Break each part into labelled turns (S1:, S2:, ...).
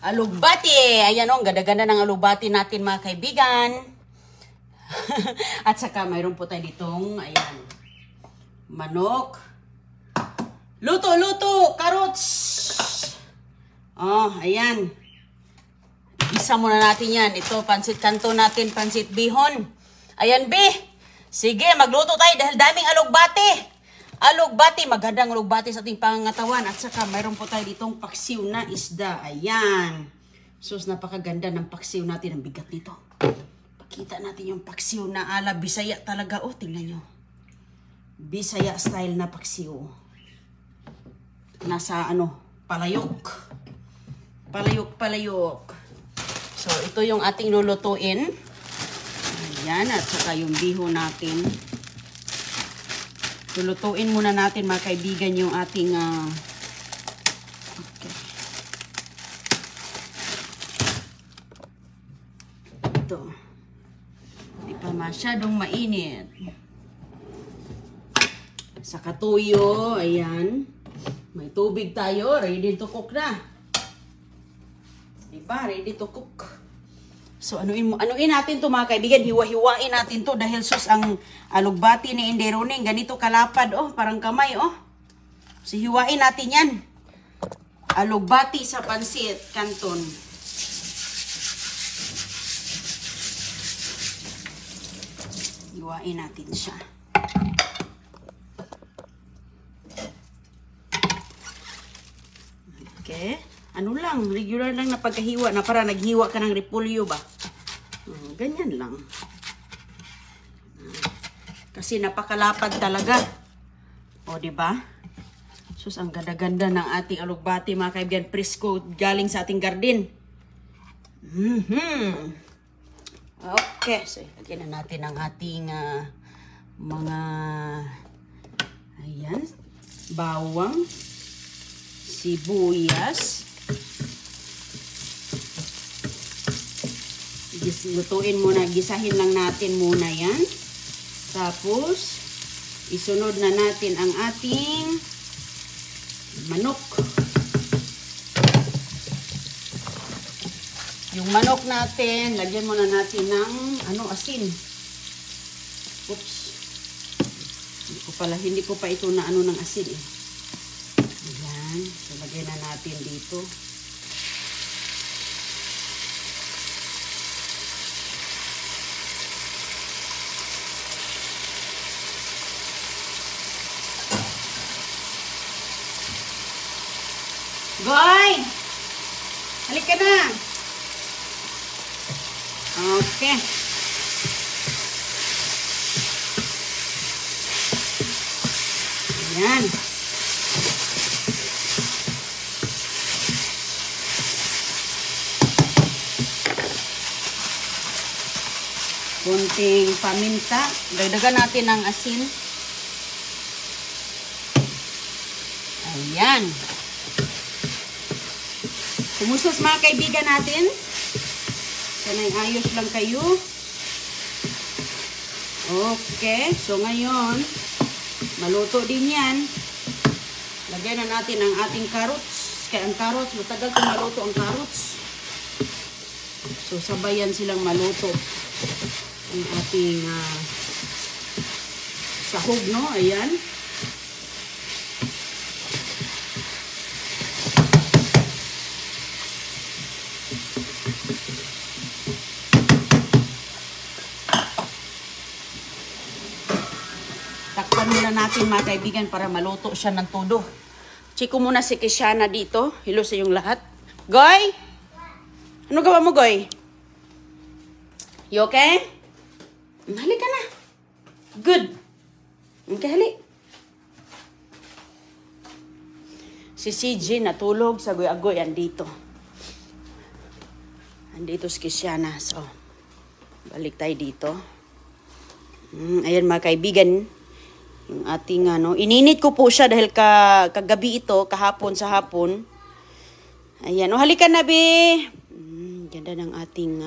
S1: Alugbati. Ayan o, ganda-ganda ng alugbati natin mga kaibigan. At saka mayroon po tayo ditong, ayan, manok. Luto, carrots. Oh, ayan. Isa muna natin yan. Ito, pansit kanto natin, pansit bihon. Ayan, be. Sige, magluto tayo dahil daming alugbati. Alugbati, magandang alugbati sa ating pangangatawan. At saka mayroon po tayo ditong paksiw na isda. Ayan. Sus, napakaganda ng paksiw natin. Ang bigat nito. Pakita natin yung paksiw na ala Bisaya talaga. Oh, tingnan nyo. Bisaya style na paksiw. Nasa palayok. Palayok. So, ito yung ating lulutuin. Ayan, at saka yung bihon natin. Lulutuin muna natin mga kaibigan yung ating okay. Ito. Hindi pa masyadong mainit. Sa katuyo, ayan. May tubig tayo, ready to cook na. Diba? Ready to cook. So, anuin natin to mga kaibigan. Hiwa-hiwain natin to dahil sus ang alugbati ni Inderoning. Ganito kalapad, oh. Parang kamay, oh. So, hiwain natin yan. Alugbati sa pansit canton. Hiwain natin siya. Okay. Ano lang, regular lang na pagkahiwa na para naghiwa ka ng repolyo ba? Ganyan lang. Kasi napakalapad talaga. O, diba? Sus, ang ganda-ganda ng ating alugbati mga kaibigan. Presko galing sa ating garden. Okay. So, lagyan na natin ang ating mga ayan, bawang, sibuyas. Lutuin muna, gisahin lang natin muna yan. Tapos, isunod na natin ang ating manok. Yung manok natin, lagyan muna natin ng asin. Oops. Hindi ko pa ito na ng asin eh. Ayan. So, lagyan na natin dito. Goy! Halika na! Okay. Ayan. Kunting paminta. Dagdagan natin ng asin. Ayan. Kumusta mga kaibigan natin? Sanay ayos lang kayo. Okay. So ngayon, maluto din yan. Lagyan na natin ang ating carrots. Kaya ang carrots, matagal kung maluto ang carrots. So sabayan silang maluto. Ang ating sahog, no? Ayan. Takpan muna natin mga kaibigan para maluto siya ng todo. Check ko muna si Kishana dito. Hello sa yung lahat. Goy? Ano gawa mo, Goy? You okay? Halika na. Good. Okay, hali. Si CJ natulog sa Goy-agoy. Andito. Andito si Kishana. So, balik tayo dito. Ayan mga kaibigan. Yung ating ininit ko po siya dahil kagabi ito, kahapon sa hapon. Ayan, halika na, be. Ganda ng ating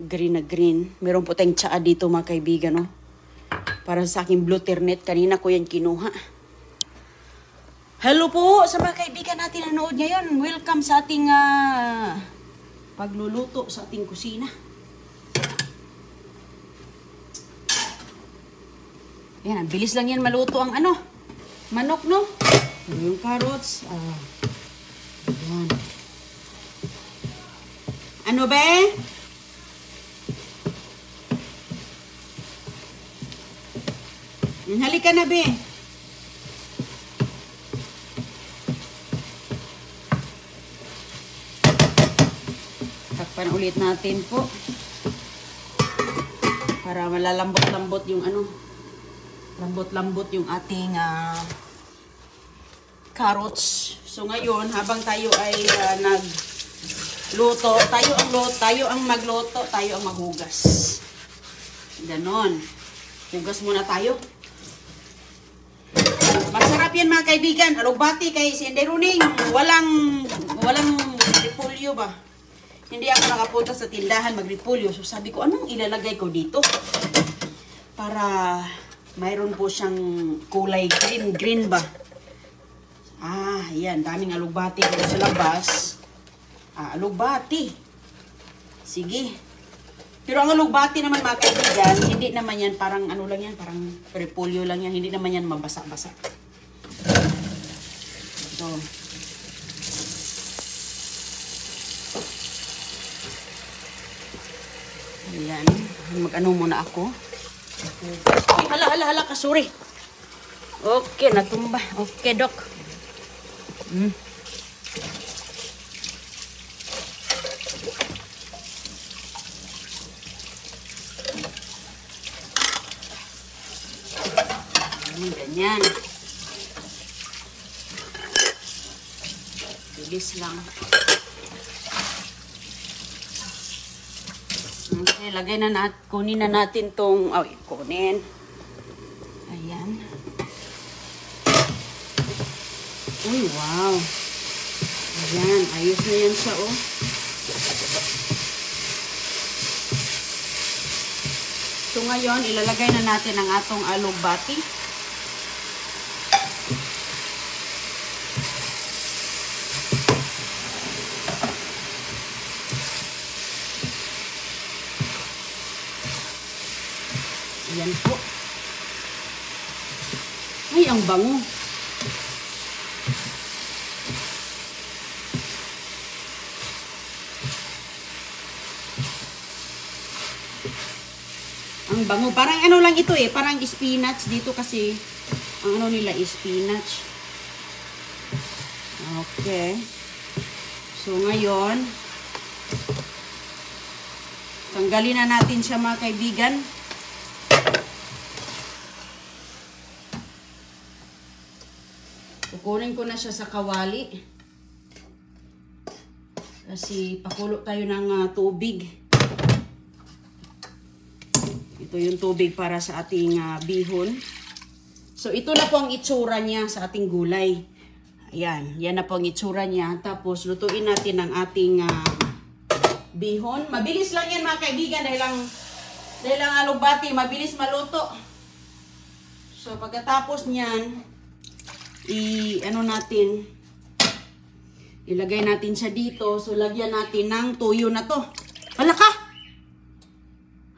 S1: green na green. Meron po tayong tsaa dito mga kaibigan, no? Para sa aking blue ternate. Kanina ko yan kinuha. Hello po sa mga kaibigan natin na nanood ngayon. Welcome sa ating pagluluto sa ating kusina. Yan, bilis lang yan maluto ang ano, manok, no? Yung carrots. Yan. Ano ba? Halika na, be. Takpan ulit natin po. Para malalambot-lambot yung ano. Lambot-lambot yung ating carrots. So ngayon, habang tayo ay nagluto, tayo ang magluto, tayo ang maghugas. Ganon. Hugas muna tayo. Masarap yan mga kaibigan. Alugbati kay si Inday Runing. Walang repolyo ba? Hindi ako nakapunta sa tindahan magrepolyo. So sabi ko, anong ilalagay ko dito? Para mayroon po siyang kulay green ba? Ayan. Daming alugbati dito sa labas. Alugbati. Sige. Pero ang alugbati naman mga kaibigan, hindi naman yan parang ano lang yan, parang repolyo lang yan. Hindi naman yan mabasa-basa. Ito. Ayan. Mag-ano muna ako. Ay, hala ka, sorry. Okay, natumba. Okay, Dok. Ganyan. Bilis lang. Okay, lagay na natin, kunin na natin tong, kunin. Ayan. Uy, wow. Ayan, ayos na yan siya, oh. So ngayon, ilalagay na natin ang atong alugbati. Ayan po. Ay, ang bango. Ang bango. Parang ano lang ito eh. Parang spinach dito kasi. Ang ano nila is spinach. Okay. So ngayon, tanggalin na natin siya mga kaibigan. Kukunin ko na siya sa kawali. Kasi pakulo tayo ng tubig. Ito yung tubig para sa ating bihon. So ito na po ang itsura niya sa ating gulay. Ayan, yan na po ang itsura niya. Tapos lutuin natin ang ating bihon. Mabilis lang yan mga kaibigan dahil ang alugbati, mabilis maluto. So pagkatapos niyan, ano natin, ilagay natin siya dito. So lagyan natin ng tuyo na to. Hala ka!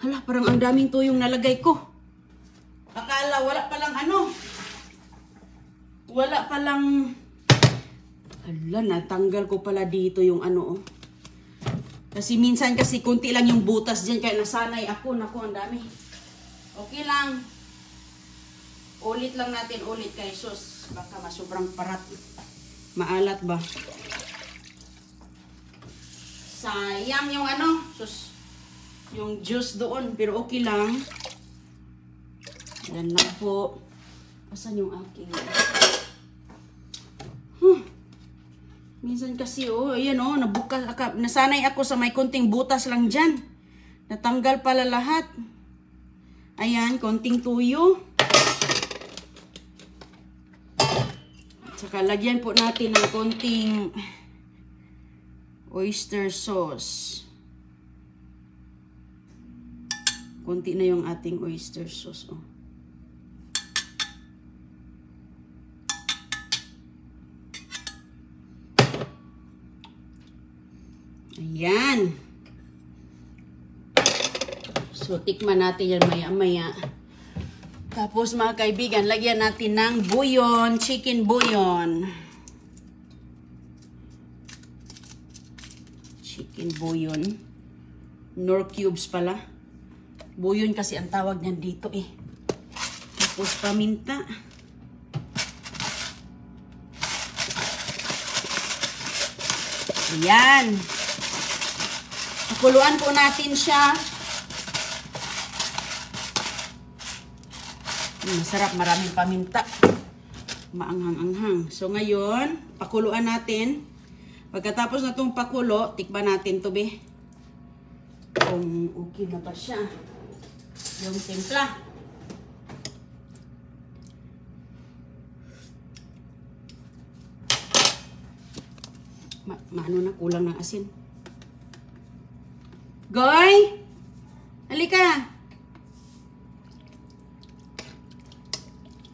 S1: Hala, parang ang daming tuyong nalagay ko. Akala wala palang ano. Wala palang, hala, natanggal ko pala dito yung ano, oh. Kasi minsan kasi kunti lang yung butas dyan, kaya nasanay ako. Naku, ang dami. Okay lang. Ulit lang natin, ulit kay sus. Baka masobrang parat. Maalat ba? Sayang yung ano, sus. Yung juice doon, pero okay lang. Yan lang po. Asan yung aking? Minsan kasi, ayan nabukas. Nasanay ako sa may konting butas lang dyan. Natanggal pala lahat. Ayan, konting tuyo. Saka lagyan po natin ng konting oyster sauce. Konti na yung ating oyster sauce. Ayan. So, tikman natin yan maya-maya. Tapos mga kaibigan, lagyan natin ng bouillon, chicken bouillon. Chicken bouillon. Nor cubes pala. Bouillon kasi ang tawag niyan dito eh. Tapos paminta. Ayan. Pakuluan po natin siya. Masarap, maraming paminta. Maanghang-anghang. So ngayon, pakuluan natin. Pagkatapos na itong pakulo, tikman natin ito, be. Kung okay na ba siya. Yung timpla. Maano na, kulang ng asin. Goy! Halika!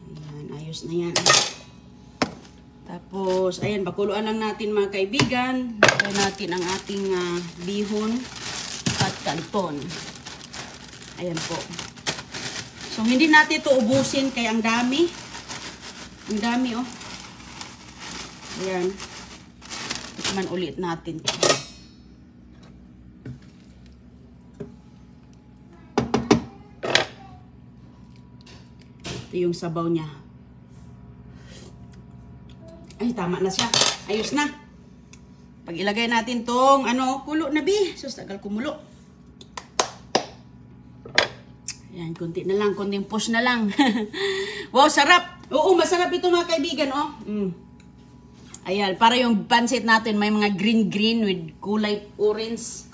S1: Ayan, ayos na yan. Tapos, ayan, pakuluan lang natin mga kaibigan. Lagyan natin ang ating bihon at kanton. Ayan po. So, hindi natin ito ubusin kaya ang dami. Ang dami, oh. Ayan. Tikman ulit natin. Ito yung sabaw niya. Ay, tama na siya. Ayos na. Pag ilagay natin tong, kulo na, bi. Sus, tagal kumulo. Ayan, konti na lang. Konting push na lang. Wow, sarap. Oo, masarap ito mga kaibigan, oh. Ayan, para yung pansit natin may mga green-green with kulay orange.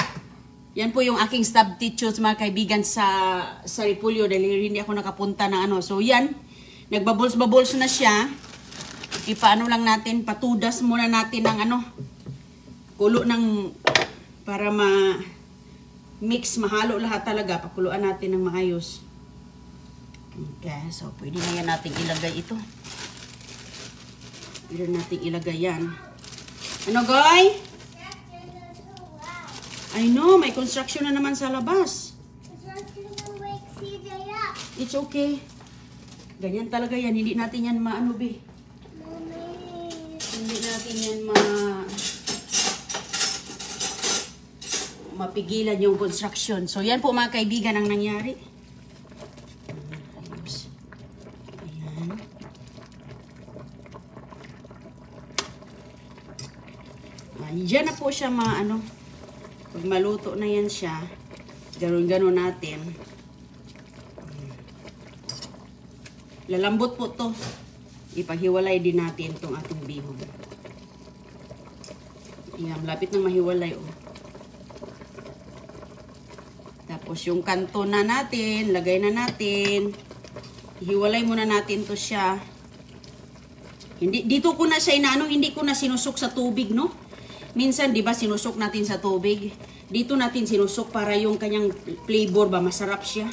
S1: Yan po yung aking substitutes mga kaibigan sa repolyo dahil hindi ako nakapunta ng So yan, nagbabols-babols na siya. Ipaano lang natin, patudas muna natin ng kulo ng, para ma-mix, mahalo lahat talaga. Pakuluan natin ng maayos. Okay, so pwede na yan natin ilagay ito. Pwede natin ilagay yan. Ano, Goy? I know, may construction na naman sa labas. It's okay. Ganyan talaga yan. Hindi natin yan maano, be. Hindi natin yan mapigilan yung construction. So, yan po mga kaibigan ang nangyari. Ayan. Diyan na po siya pag maluto na yan siya, ganon-ganon natin. Lalambot po to. Ipaghiwalay din natin itong ating bihon. Ayan, lapit nang mahiwalay, oh. Tapos yung kanto na natin, lagay na natin. Hiwalay muna natin to siya. Dito ko na siya hindi ko na sinusok sa tubig, no? Minsan, di ba, sinusok natin sa tubig. Dito natin sinusok para yung kanyang flavor ba, masarap siya.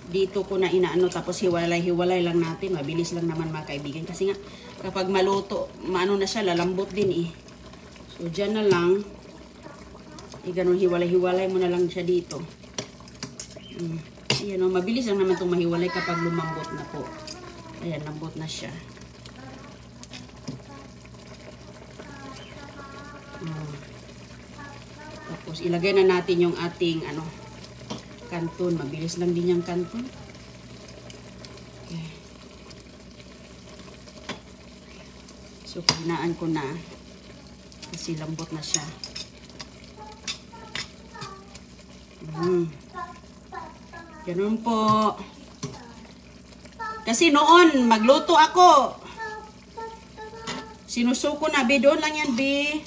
S1: Dito ko na tapos hiwalay-hiwalay lang natin. Mabilis lang naman mga kaibigan. Kasi nga, kapag maluto, na siya, lalambot din eh. So, dyan na lang. Ganun, hiwalay-hiwalay mo na lang siya dito. Ayan, mabilis lang naman itong mahiwalay kapag lumambot na po. Ayan, lambot na siya. Tapos ilagay na natin yung ating kanton. Mabilis lang din yung kanton. Okay. So pinaan ko na kasi lambot na siya. Ganun po. Kasi noon magluto ako. Sinusuko na, be. Doon lang yan, be.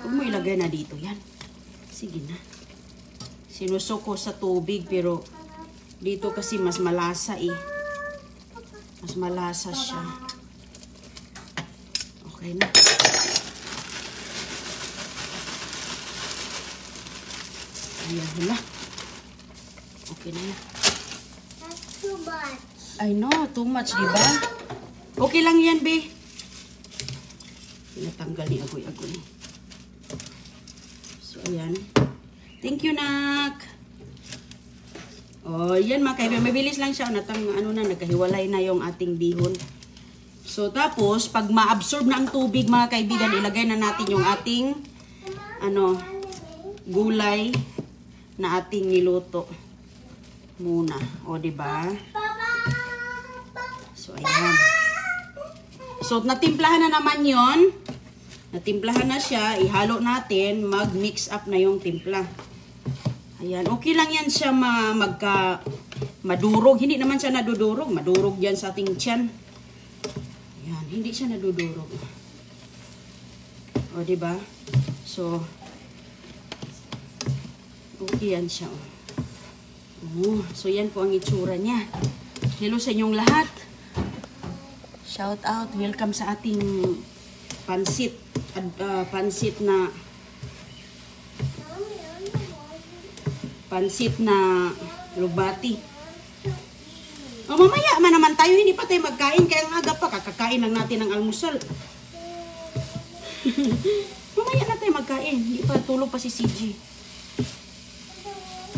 S1: Huwag mo ilagay na dito yan. Sige na. Sinusuko sa tubig, pero dito kasi mas malasa eh. Mas malasa siya. Okay na. Ayan, wala. Okay na yan.
S2: That's too much.
S1: I know, too much, diba? Okay lang yan, be. Pinatanggal ni Agoy-Agoy. Ayan. Thank you, nak. Oh, yan mga kaibigan. Mabilis lang siya. Nagkahiwalay na yung ating bihon. So, tapos, pag ma-absorb na ang tubig, mga kaibigan, ilagay na natin yung ating, gulay na ating niluto. Muna. O, diba? So, ayan. So, natimplahan na naman yon. Natimplahan na siya. Ihalo natin. Mag-mix up na yung timpla. Ayan, okay lang yan siya madurog. Hindi naman siya nadudurog. Madurog yan sa ating tiyan. Ayan, hindi siya nadudurog. O, diba? So, okay yan siya. So, yan po ang itsura niya. Hello sa inyong lahat. Shout out. Welcome sa ating pansit. Pansit na lubati. O, mamaya man naman tayo, hindi pa tayo magkain. Kaya ang aga pa, kakakain lang natin ng almusal. Mamaya na tayo magkain. Hindi pa, tulog pa si CG.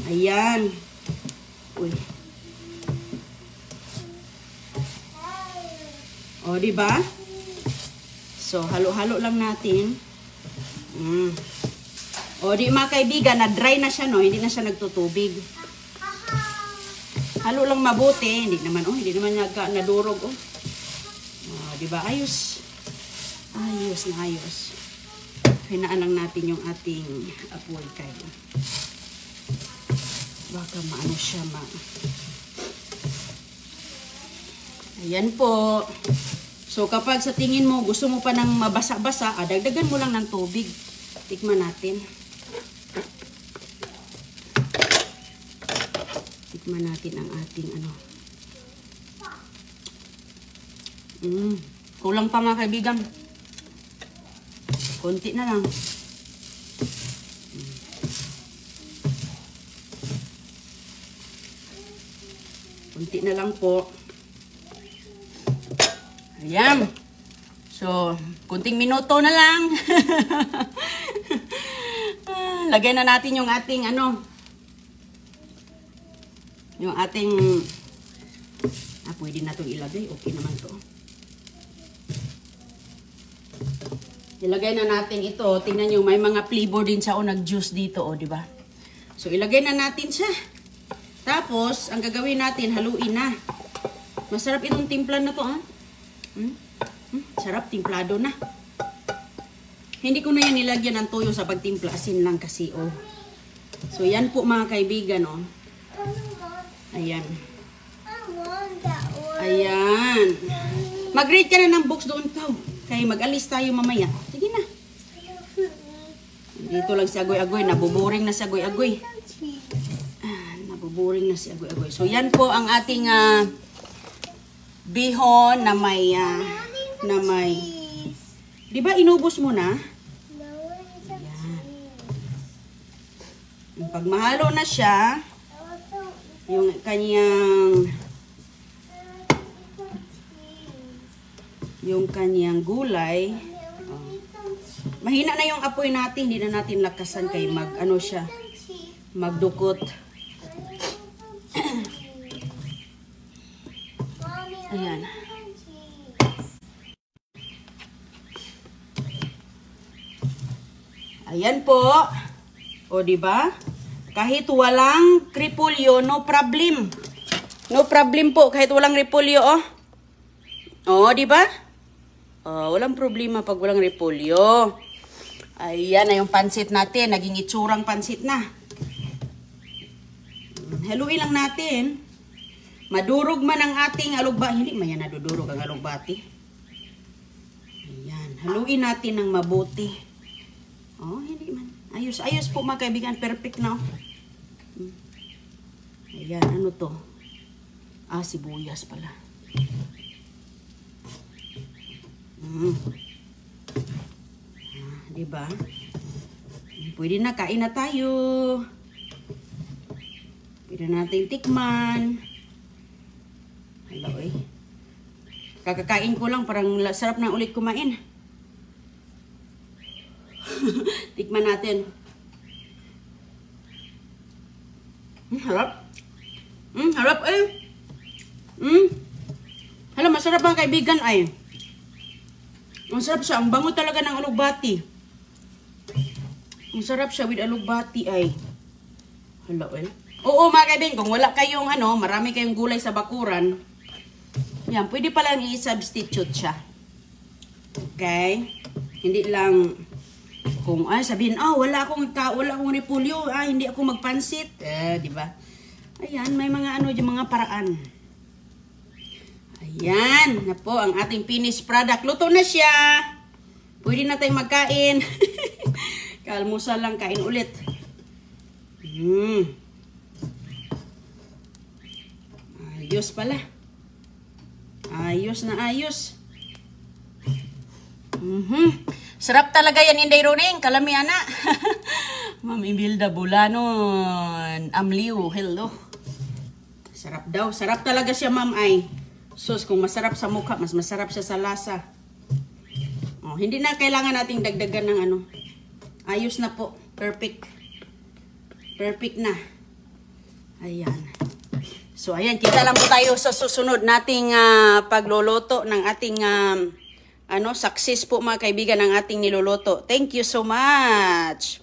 S1: Ayan. Uy. O, diba? So, halo-halo lang natin. O, di mga kaibigan, na-dry na siya, no? Hindi na siya nagtutubig. Halo lang mabuti. Hindi naman nadurog, oh. Diba? Ayos. Ayos na ayos. Hinaan lang natin yung ating apoy kayo. Baka maano siya, Ayan po. So, kapag sa tingin mo, gusto mo pa ng mabasa-basa, dagdagan mo lang ng tubig. Tikman natin. Tikman natin ang ating kulang pa mga kaibigan. Konti na lang. Konti na lang po. Ayan. So, kunting minuto na lang. Lagay na natin yung ating yung ating pwede na itong ilagay. Okay naman to. Ilagay na natin ito. Tingnan nyo, may mga flavor din siya o nag-juice dito, diba? So, ilagay na natin siya. Tapos, ang gagawin natin, haluin na. Masarap itong timpla na to, Sarap, timplado na. Hindi ko na yan nilagyan ng toyo sa pagtimpla. Asin lang kasi, So, yan po mga kaibigan, Ayan. Ayan. Mag-read ka na ng books doon, Pao. Kaya mag-alis tayo mamaya. Sige na. Dito lang si Agoy-Agoy. Nabuboring na si Agoy-Agoy. Nabuboring na si Agoy-Agoy. So, yan po ang ating bihon na may di ba inubos mo na? Ayan. Pag mahalo na siya, yung kanyang gulay, mahina na yung apoy natin, hindi na natin lakasan kay magdukot. Ayan. Ayan po. O, diba? Kahit walang repolyo, no problem. No problem po, kahit walang repolyo, O, diba? Walang problema pag walang repolyo. Ayan na yung pansit natin. Naging itsurang pansit na. Haluin lang natin. Madurog man ang ating alugbati. Hindi man yan nadudurog ang alugbati. Ayan. Haluin natin ng mabuti. Hindi man. Ayos. Ayos po mga kaibigan. Perfect na. Ayan. Ano to? Sibuyas pala. Diba? Pwede na. Kain na tayo. Pwede natin tikman. Hello, Kakakain ko lang. Parang sarap na ulit kumain. Tikman natin. Harap. Harap eh. Hala, masarap ang kaibigan ay. Ang sarap siya. Ang bango talaga ng alugbati. Ang sarap siya with alugbati ay. Hala eh. Oo mga kaibigan, kung wala kayong marami kayong gulay sa bakuran, yan, pwede palang i-substitute siya. Okay? Hindi lang kung sabihin, wala akong repolyo, hindi ako magpansit, di ba? Ayan, may mga mga paraan. Ayan, na po ang ating finished product. Luto na siya. Pwede na tayong magkain. Kalmusal lang, kain ulit. Ayos pala. Ayos na ayos. Sarap talaga yan, Inday Roning. Kalami, ana. Ma'am Imelda Bulanon. Amliw, hello. Sarap daw. Sarap talaga siya, ma'am, ay. Sus, kung masarap sa mukha, mas masarap siya sa lasa. Hindi na kailangan nating dagdagan ng Ayos na po. Perfect. Perfect na. Ayan. So, ayan. Kita lang po tayo sa susunod nating pagluluto ng ating success po mga kaibigan ng ating niluluto. Thank you so much.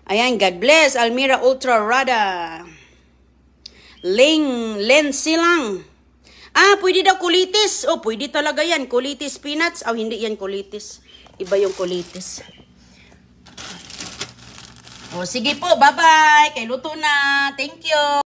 S1: Ayan, God bless. Almira Ultra Rada. Len Silang. Pwede daw kulitis. Pwede talaga yan. Kulitis peanuts. Hindi yan kulitis. Iba yung kulitis. Sige po. Bye-bye. Kay luto na. Thank you.